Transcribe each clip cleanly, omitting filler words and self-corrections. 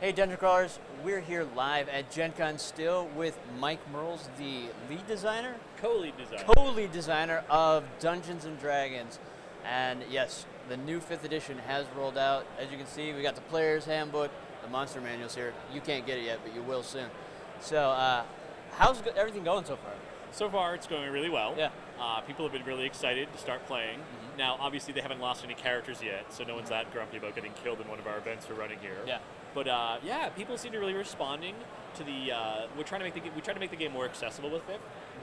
Hey, Dungeon Crawlers, we're here live at Gen Con still with Mike Mearls, the lead designer? Co-lead designer. Co-lead designer of Dungeons & Dragons. And yes, the new 5th edition has rolled out. As you can see, we got the player's handbook, the monster manual's here. You can't get it yet, but you will soon. So, how's everything going so far? So far, it's going really well. Yeah. People have been really excited to start playing. Mm-hmm. Now, obviously, they haven't lost any characters yet, so no one's that grumpy about getting killed in one of our events we're running here. Yeah. But yeah, people seem to really responding to the. We try to make the game more accessible with 5th.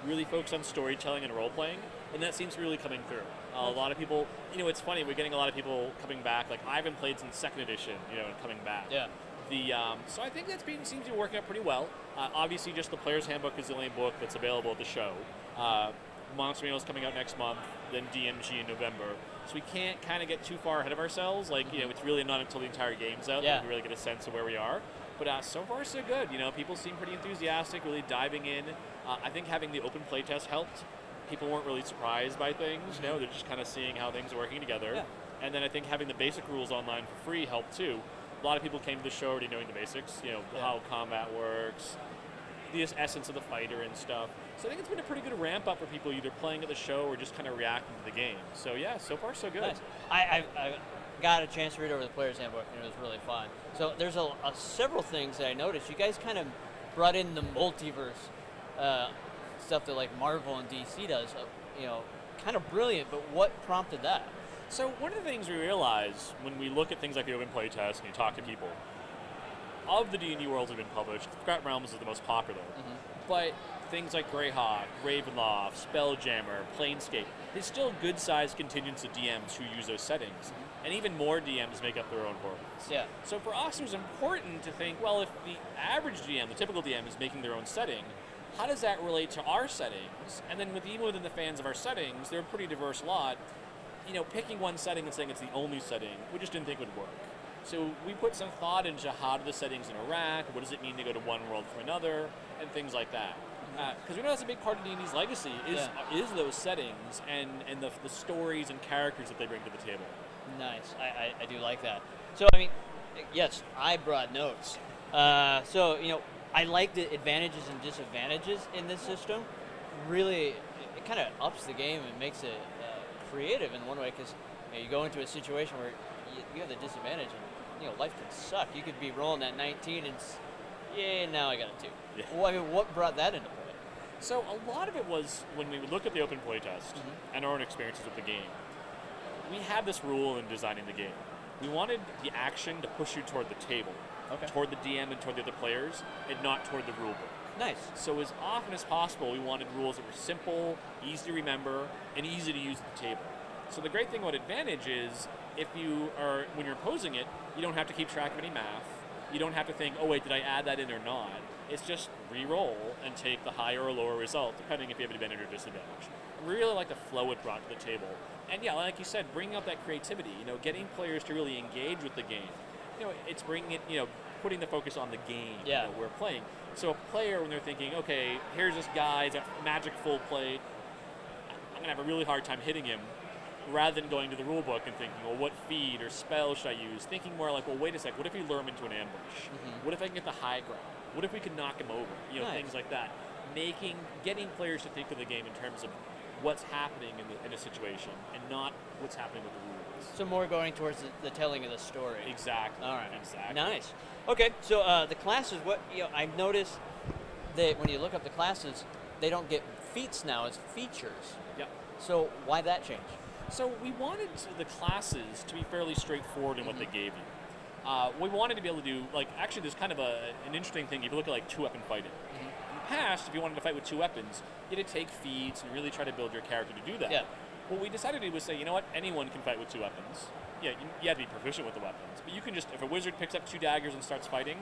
Really focus on storytelling and role playing, and that seems to be really coming through. A lot of people, it's funny. We're getting a lot of people coming back. Like I haven't played since 2nd edition, and coming back. Yeah. So I think seems to be working out pretty well. Obviously, just the Player's Handbook is the only book that's available at the show. Monster Manual is coming out next month, then DMG in November. So we can't kind of get too far ahead of ourselves. Like, it's really not until the entire game's out that we really get a sense of where we are. But so far, so good. People seem pretty enthusiastic, really diving in. I think having the open playtest helped. People weren't really surprised by things. They're just kind of seeing how things are working together. Yeah. And then I think having the basic rules online for free helped too. A lot of people came to the show already knowing the basics, how combat works, the essence of the fighter and stuff. So I think it's been a pretty good ramp up for people either playing at the show or just kind of reacting to the game. So yeah, so far so good. Nice. I got a chance to read over the Player's Handbook, and it was really fun. So there's several things that I noticed. You guys kind of brought in the multiverse stuff that like Marvel and DC does. Kind of brilliant, but what prompted that? So one of the things we realize when we look at things like the open playtest and you talk to people, of the D&D worlds that have been published, Forgotten Realms is the most popular. But things like Greyhawk, Ravenloft, Spelljammer, Planescape, there's still good-sized contingents of DMs who use those settings. And even more DMs make up their own worlds. Yeah. So for us, it was important to think, well, if the average DM, the typical DM, is making their own setting, how does that relate to our settings? And then even within the fans of our settings, they're a pretty diverse lot. Picking one setting and saying it's the only setting, we just didn't think would work. So we put some thought into how do the settings interact, what does it mean to go to one world from another, and things like that. Because we know that's a big part of D&D's legacy is those settings and the stories and characters that they bring to the table. Nice. I do like that. So, yes, I brought notes. I like the advantages and disadvantages in this system. Really, it kind of ups the game and makes it creative in one way, because you go into a situation where you have the disadvantage and life can suck. You could be rolling that 19 and now I got a 2. Yeah. Well, what brought that into play? So a lot of it was when we would look at the open playtest and our own experiences with the game, we had this rule in designing the game. We wanted the action to push you toward the table, toward the DM and toward the other players, and not toward the rule book. Nice. So as often as possible, we wanted rules that were simple, easy to remember, and easy to use at the table. So the great thing about Advantage is, when you're posing it, you don't have to keep track of any math. You don't have to think, oh wait, did I add that in or not? It's just re-roll and take the higher or lower result, depending if you have an advantage or disadvantage. I really like the flow it brought to the table. And yeah, like you said, bringing up that creativity, getting players to really engage with the game. It's bringing it, putting the focus on the game that we're playing. So a player, when they're thinking, okay, here's this guy, he's got magic full plate, I'm going to have a really hard time hitting him, rather than going to the rule book and thinking, well, what feat or spell should I use? Thinking more like, well, wait a sec, what if we lure him into an ambush? What if I can get the high ground? What if we can knock him over? Nice. Things like that. Getting players to think of the game in terms of what's happening in a situation and not what's happening with the rules. So more going towards the telling of the story. Exactly. All right. Exactly. Nice. Okay, so the classes, I've noticed that when you look up the classes, they don't get feats now, it's features. Yep. So why that change? So we wanted the classes to be fairly straightforward in what they gave you. We wanted to be able to do, actually there's kind of an interesting thing if you look at 2-weapon fighting. In the past, if you wanted to fight with 2 weapons, you had to take feats and really try to build your character to do that. Yeah. What we decided to do was say, you know what, anyone can fight with 2 weapons. Yeah, you have to be proficient with the weapons, but you can just, if a wizard picks up 2 daggers and starts fighting,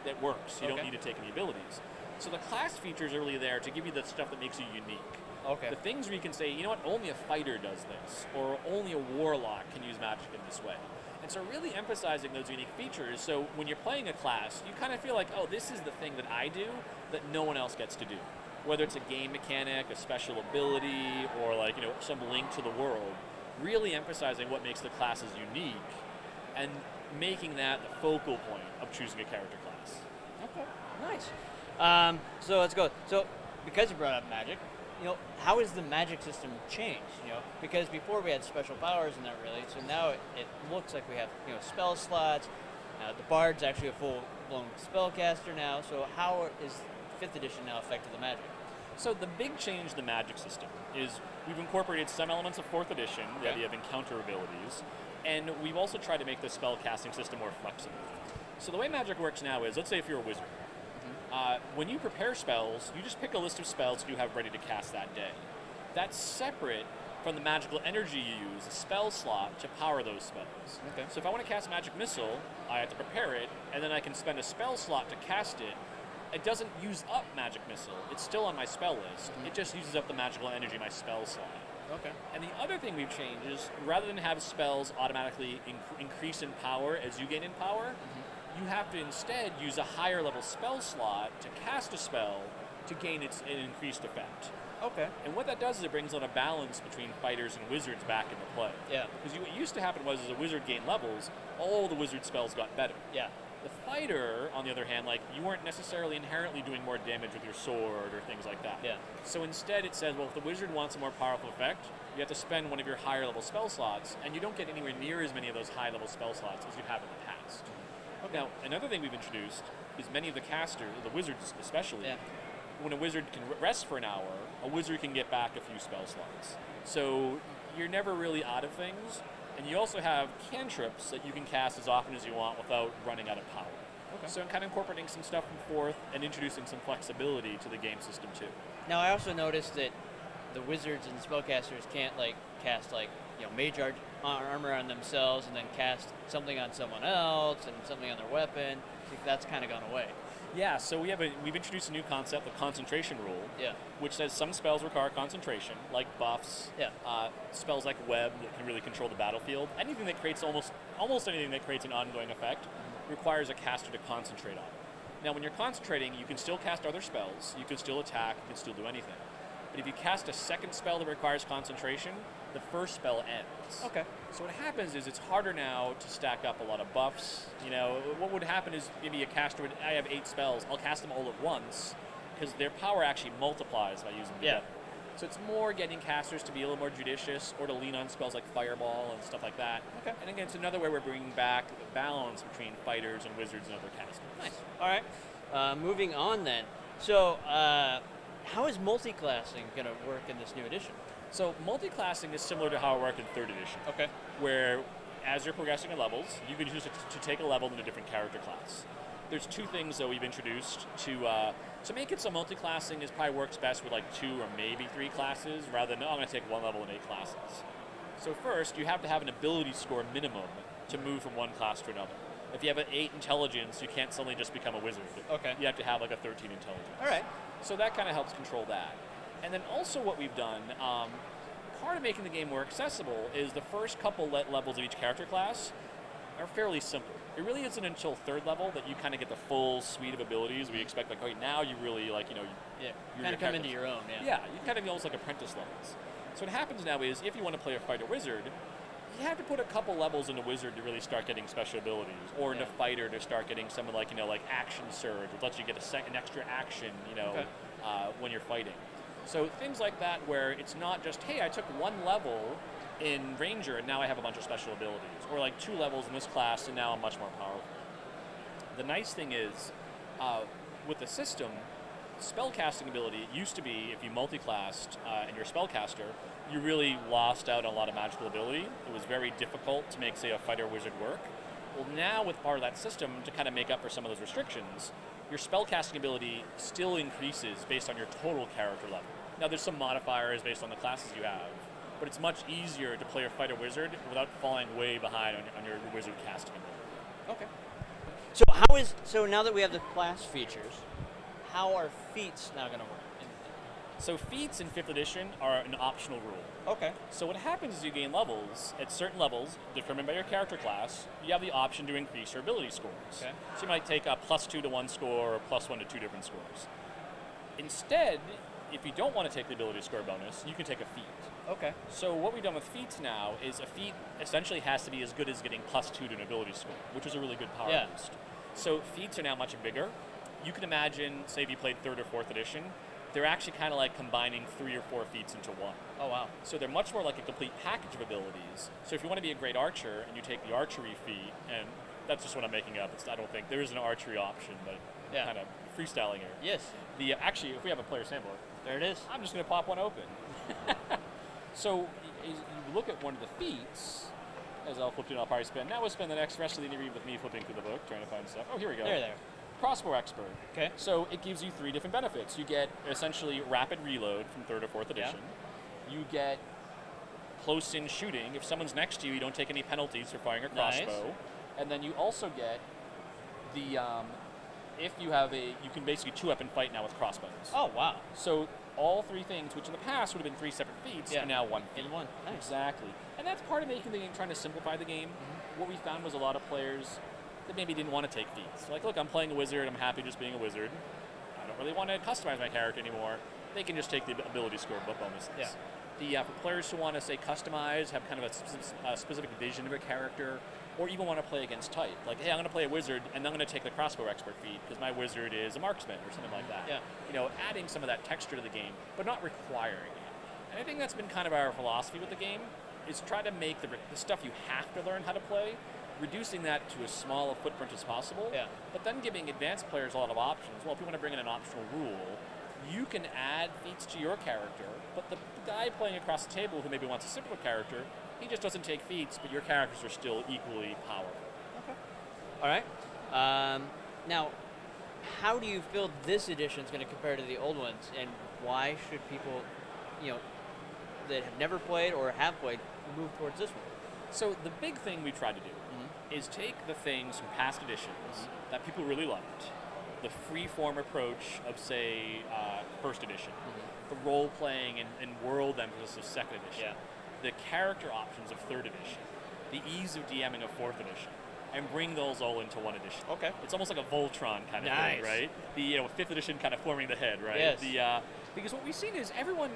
that works. You don't need to take any abilities. So the class features are really there to give you the stuff that makes you unique. Okay. The things where you can say, you know what, only a fighter does this, or only a warlock can use magic in this way. And so really emphasizing those unique features, so when you're playing a class, you kind of feel like, oh, this is the thing that I do that no one else gets to do. Whether it's a game mechanic, a special ability, or some link to the world, really emphasizing what makes the classes unique and making that the focal point of choosing a character class. Okay, nice. So let's go. So because you brought up magic, how has the magic system changed? Because before we had special powers and that really, so now it looks like we have spell slots. The Bard's actually a full-blown spellcaster now. So how is 5th edition now affected the magic? So the big change in the magic system is we've incorporated some elements of 4th edition, the idea of encounter abilities, and we've also tried to make the spell casting system more flexible. So the way magic works now is, let's say if you're a wizard, when you prepare spells, you just pick a list of spells you have ready to cast that day. That's separate from the magical energy you use, a spell slot, to power those spells. Okay. So if I want to cast Magic Missile, I have to prepare it, and then I can spend a spell slot to cast it. It doesn't use up Magic Missile. It's still on my spell list. It just uses up the magical energy in my spell slot. Okay. And the other thing we've changed is, rather than have spells automatically increase in power as you gain in power, you have to instead use a higher level spell slot to cast a spell to gain an increased effect. Okay. And what that does is it brings a lot of balance between fighters and wizards back into play. Yeah. Because what used to happen was, as a wizard gained levels, all the wizard spells got better. Yeah. The fighter, on the other hand, you weren't necessarily inherently doing more damage with your sword or things like that. Yeah. So instead it says, well, if the wizard wants a more powerful effect, you have to spend one of your higher level spell slots, and you don't get anywhere near as many of those high level spell slots as you have in the past. Okay. Now, another thing we've introduced is many of the casters, the wizards especially, when a wizard can rest for an hour, a wizard can get back a few spell slots. So you're never really out of things. And you also have cantrips that you can cast as often as you want without running out of power. Okay. So I'm kind of incorporating some stuff from 4th and introducing some flexibility to the game system too. Now I also noticed that the wizards and spellcasters can't cast mage armor on themselves and then cast something on someone else and something on their weapon. I think that's kind of gone away. Yeah, so we've introduced a new concept, the concentration rule, yeah, which says some spells require concentration, like buffs, yeah, spells like web that can really control the battlefield. Anything that creates almost anything that creates an ongoing effect requires a caster to concentrate on. Now, when you're concentrating, you can still cast other spells, you can still attack, you can still do anything. But if you cast a second spell that requires concentration, the first spell ends. Okay. So what happens is it's harder now to stack up a lot of buffs. What would happen is maybe a caster would, I have 8 spells, I'll cast them all at once, because their power actually multiplies by using them together. So it's more getting casters to be a little more judicious or to lean on spells like Fireball and stuff like that. Okay. And again, it's another way we're bringing back the balance between fighters and wizards and other casters. Nice. All right. Moving on then. So how is multi-classing going to work in this new edition? So multi-classing is similar to how it worked in 3rd edition. Okay. Where as you're progressing in levels, you can choose to take a level in a different character class. There's 2 things that we've introduced to make it so multi-classing probably works best with 2 or maybe 3 classes rather than, I'm going to take 1 level in 8 classes. So first, you have to have an ability score minimum to move from one class to another. If you have an 8 intelligence, you can't suddenly just become a wizard. Okay. You have to have a 13 intelligence. All right. So that kind of helps control that. And then also what we've done, part of making the game more accessible is the first couple levels of each character class are fairly simple. It really isn't until 3rd level that you kind of get the full suite of abilities. We expect now you really you kind of come into your own. Yeah, you kind of almost like apprentice levels. So what happens now is if you want to play a fighter wizard, you have to put a couple levels into wizard to really start getting special abilities, or into fighter to start getting some of action surge, which lets you get an extra action, when you're fighting. So things like that where it's not just, hey, I took 1 level in Ranger and now I have a bunch of special abilities, or 2 levels in this class and now I'm much more powerful. The nice thing is, with the system, spellcasting ability used to be if you multi-classed and you're a spellcaster, you really lost out on a lot of magical ability. It was very difficult to make, say, a fighter wizard work. Well, now with part of that system, to kind of make up for some of those restrictions, your spellcasting ability still increases based on your total character level. Now, there's some modifiers based on the classes you have, but it's much easier to play a fighter wizard without falling way behind on your wizard casting ability. Okay. So now that we have the class features, how are feats now going to work? So feats in 5th edition are an optional rule. Okay. So what happens is you gain levels. At certain levels, determined by your character class, you have the option to increase your ability scores. Okay. So you might take a +2 to 1 score or +1 to 2 different scores. Instead, if you don't want to take the ability score bonus, you can take a feat. Okay. So what we've done with feats now is a feat essentially has to be as good as getting +2 to an ability score, which is a really good power boost. So feats are now much bigger. You can imagine, say if you played 3rd or 4th edition, they're actually kind of like combining 3 or 4 feats into one. Oh, wow. So they're much more like a complete package of abilities. So if you want to be a great archer and you take the archery feat, and that's just what I'm making up. I don't think there is an archery option, but kind of freestyling here. Yes. Actually, if we have a player sample, there it is. I'm just going to pop one open. So you look at one of the feats, as I'll flip to, I'll probably spend. Now we'll spend the rest of the interview with me flipping through the book, trying to find stuff. Oh, here we go. There. Crossbow expert. Okay. So it gives you 3 different benefits. You get essentially rapid reload from 3rd or 4th edition. Yeah. You get close-in shooting. If someone's next to you, you don't take any penalties for firing a crossbow. Nice. And then you also get the, if you have you can basically 2-up and fight now with crossbows. Oh, wow. So all 3 things, which in the past would have been 3 separate feats, are now 1 feat. In one. Nice. Exactly. And that's part of making the game, trying to simplify the game. Mm-hmm. What we found was a lot of players that maybe didn't want to take feats. Like, look, I'm playing a wizard, I'm happy just being a wizard. I don't really want to customize my character anymore. They can just take the ability score bonuses. Yeah. For players who want to, say, customize, have kind of a specific vision of a character, or even want to play against type. Like, hey, I'm going to play a wizard, and I'm going to take the crossbow expert feat, because my wizard is a marksman, or something like that. Yeah. Adding some of that texture to the game, but not requiring it. And I think that's been kind of our philosophy with the game, is try to make the stuff you have to learn how to play, reducing that to as small a footprint as possible, but then giving advanced players a lot of options. Well, if you want to bring in an optional rule, you can add feats to your character, but the guy playing across the table who maybe wants a simpler character, he just doesn't take feats, but your characters are still equally powerful. Okay. All right. Now, how do you feel this edition is going to compare to the old ones, and why should people, that have never played or have played, move towards this one? So the big thing we tried to do is take the things from past editions that people really liked, the free-form approach of, say, 1st edition, the role-playing and world emphasis of 2nd edition, the character options of 3rd edition, the ease of DMing of 4th edition, and bring those all into 1 edition. Okay. It's almost like a Voltron kind of thing, right? The 5th edition kind of forming the head, right? Yes. Because what we've seen is everyone,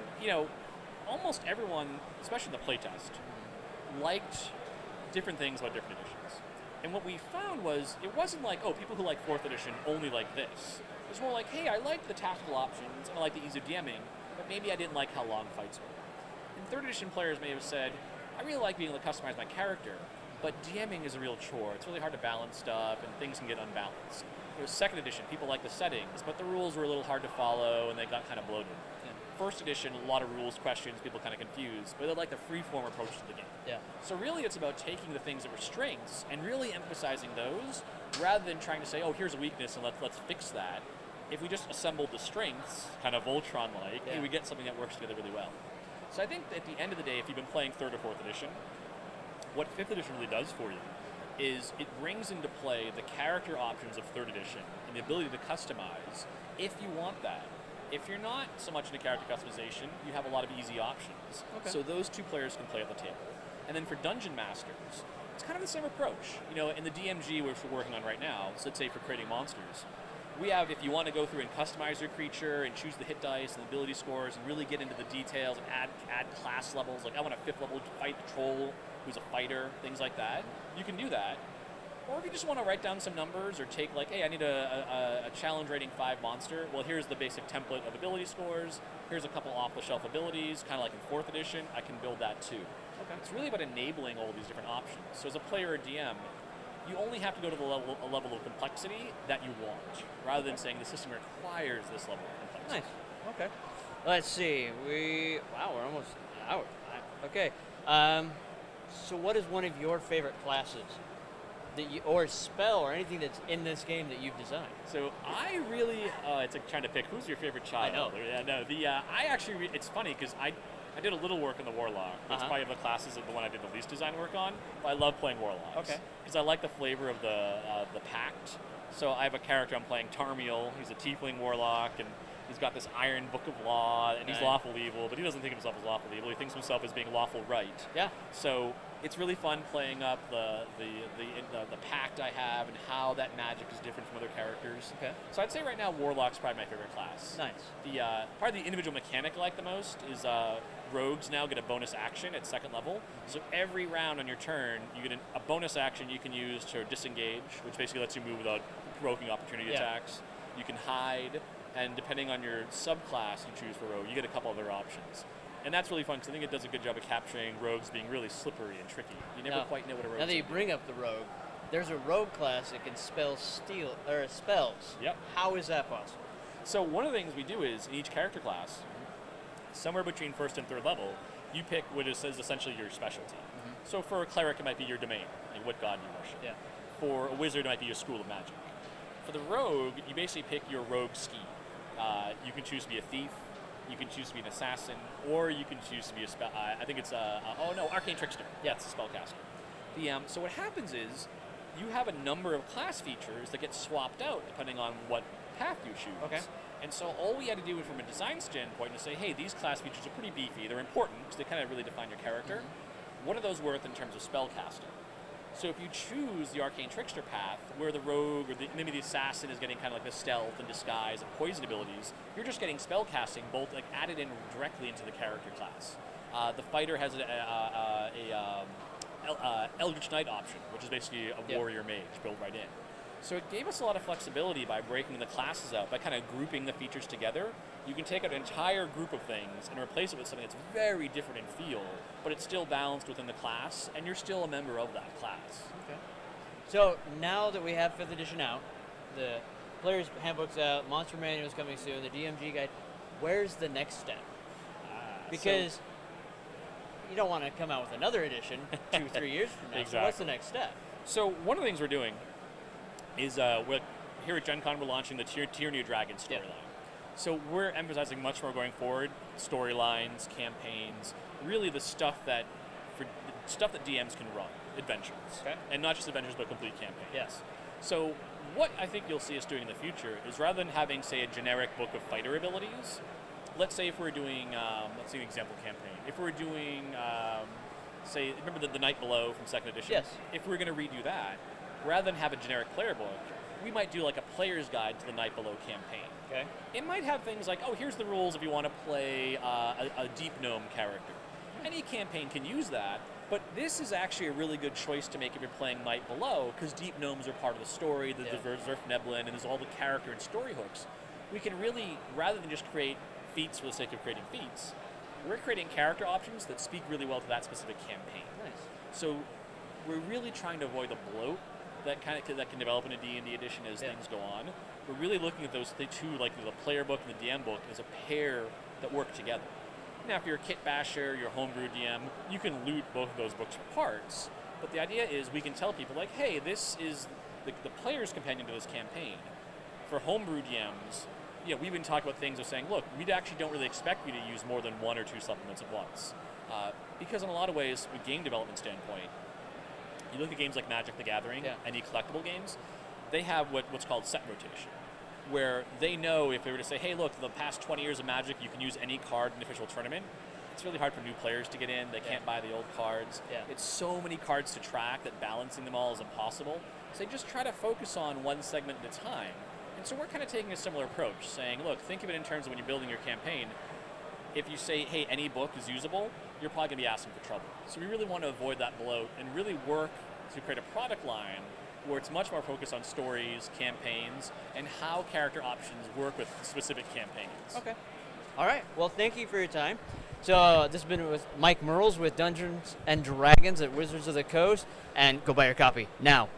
almost everyone, especially in the playtest, liked different things about different editions. And what we found was, it wasn't like, oh, people who like 4th edition only like this. It was more like, hey, I like the tactical options, and I like the ease of DMing, but maybe I didn't like how long fights were. And 3rd edition players may have said, I really like being able to customize my character, but DMing is a real chore. It's really hard to balance stuff, and things can get unbalanced. It was 2nd edition, people liked the settings, but the rules were a little hard to follow, and they got kind of bloated. 1st edition, a lot of rules questions, people kind of confused, but they like the free-form approach to the game. Yeah. So really it's about taking the things that were strengths and really emphasizing those, rather than trying to say, oh, here's a weakness and let's fix that. If we just assembled the strengths, kind of Voltron-like, we get something that works together really well. So I think at the end of the day, if you've been playing 3rd or 4th edition, what 5th edition really does for you is it brings into play the character options of 3rd edition and the ability to customize if you want that. If you're not so much into character customization, you have a lot of easy options. Okay. So those 2 players can play at the table. And then for Dungeon Masters, it's kind of the same approach. In the DMG, which we're working on right now, so let's say for creating monsters, we have, if you want to go through and customize your creature and choose the hit dice and the ability scores and really get into the details and add class levels, like I want a 5th level fight troll who's a fighter, things like that, you can do that. Or if you just want to write down some numbers or take like, hey, I need a challenge rating 5 monster. Well, here's the basic template of ability scores. Here's a couple off-the-shelf abilities, kind of like in 4th edition. I can build that too. Okay. It's really about enabling all these different options. So as a player or DM, you only have to go to the a level of complexity that you want, rather than saying the system requires this level of complexity. Nice. Okay. Let's see. We're almost out. Okay. So what is one of your favorite classes? Or spell or anything that's in this game that you've designed? So I really, it's like trying to pick who's your favorite child. I know. Yeah, no. I actually, it's funny because I did a little work in the Warlock. It's probably the classes of the one I did the least design work on. But I love playing Warlocks. Okay. Because I like the flavor of the pact. So I have a character I'm playing, Tarmiel. He's a tiefling Warlock, and He's got this iron book of law, and he's Right. lawful evil, but he doesn't think of himself as lawful evil. He thinks of himself as being lawful right. Yeah. So it's really fun playing up the pact I have and how that magic is different from other characters. Okay. So I'd say right now Warlock's probably my favorite class. Nice. The probably the individual mechanic I like the most is rogues now get a bonus action at 2nd level. So every round on your turn, you get a bonus action you can use to disengage, which basically lets you move without provoking opportunity Yeah. attacks. You can hide, and depending on your subclass you choose for rogue, you get a couple other options. And that's really fun because I think it does a good job of capturing rogues being really slippery and tricky. You never Now- quite know what a rogue Now that is. you bring up the rogue, there's a rogue class that can spell steel or spells. Yep. How is that possible? So one of the things we do is in each character class, somewhere between 1st and 3rd level, you pick what is essentially your specialty. So for a cleric, it might be your domain, like what god you worship. Yeah. For a wizard, it might be your school of magic. For the rogue, you basically pick your rogue scheme. You can choose to be a thief, you can choose to be an assassin, or you can choose to be a spell. I think it's arcane trickster. Yeah, it's a spellcaster. So what happens is you have a number of class features that get swapped out depending on what path you choose. Okay. And so all we had to do from a design standpoint is say, hey, these class features are pretty beefy. They're important because they kind of really define your character. What are those worth in terms of spellcasting? So if you choose the arcane trickster path, where the rogue or maybe the assassin is getting kind of like the stealth and disguise and poison abilities, you're just getting spellcasting both like added in directly into the character class. The fighter has Eldritch Knight option, which is basically a warrior mage built right in. So it gave us a lot of flexibility by breaking the classes out, by kind of grouping the features together. You can take out an entire group of things and replace it with something that's very different in feel, but it's still balanced within the class, and you're still a member of that class. Okay. So now that we have 5th edition out, the player's handbook's out, monster manual's coming soon, the DMG guide, where's the next step? Because you don't want to come out with another edition 2-3 years from now. So what's the next step? So one of the things we're doing is here at Gen Con we're launching the Tyranny of Dragons storyline. So we're emphasizing much more going forward, storylines, campaigns, really the stuff that DMs can run, adventures. Okay. And not just adventures but complete campaigns. Yes. So what I think you'll see us doing in the future is rather than having, say, a generic book of fighter abilities, let's say if we're doing, let's say an example campaign. If we're doing, say, remember the Night Below from 2nd edition? Yes. If we're going to redo that, rather than have a generic player book, we might do like a player's guide to the Night Below campaign. Okay. It might have things like, oh, here's the rules if you want to play a deep gnome character. Any campaign can use that, but this is actually a really good choice to make if you're playing Night Below, because deep gnomes are part of the story, the Zerf Neblin, and there's all the character and story hooks. We can really, rather than just create feats for the sake of creating feats, we're creating character options that speak really well to that specific campaign. Nice. So we're really trying to avoid the bloat that can develop in a D&D edition as things go on. We're really looking at those two, like the player book and the DM book, as a pair that work together. Now, if you're a kit basher, you're a homebrew DM, you can loot both of those books for parts. But the idea is we can tell people, like, hey, this is the player's companion to this campaign. For homebrew DMs, we've been talking about things of saying, look, we actually don't really expect you to use more than 1 or 2 supplements at once. Because in a lot of ways, from a game development standpoint, you look at games like Magic the Gathering, any collectible games, they have what's called set rotation, where they know if they were to say, hey, look, the past 20 years of Magic, you can use any card in an official tournament. It's really hard for new players to get in. They can't buy the old cards. It's so many cards to track that balancing them all is impossible. So they just try to focus on one segment at a time. And so we're kind of taking a similar approach, saying, look, think of it in terms of when you're building your campaign. If you say, hey, any book is usable, you're probably going to be asking for trouble. So we really want to avoid that bloat and really work to create a product line where it's much more focused on stories, campaigns, and how character options work with specific campaigns. Okay. All right. Well, thank you for your time. So this has been with Mike Mearls with Dungeons and Dragons at Wizards of the Coast, and go buy your copy now.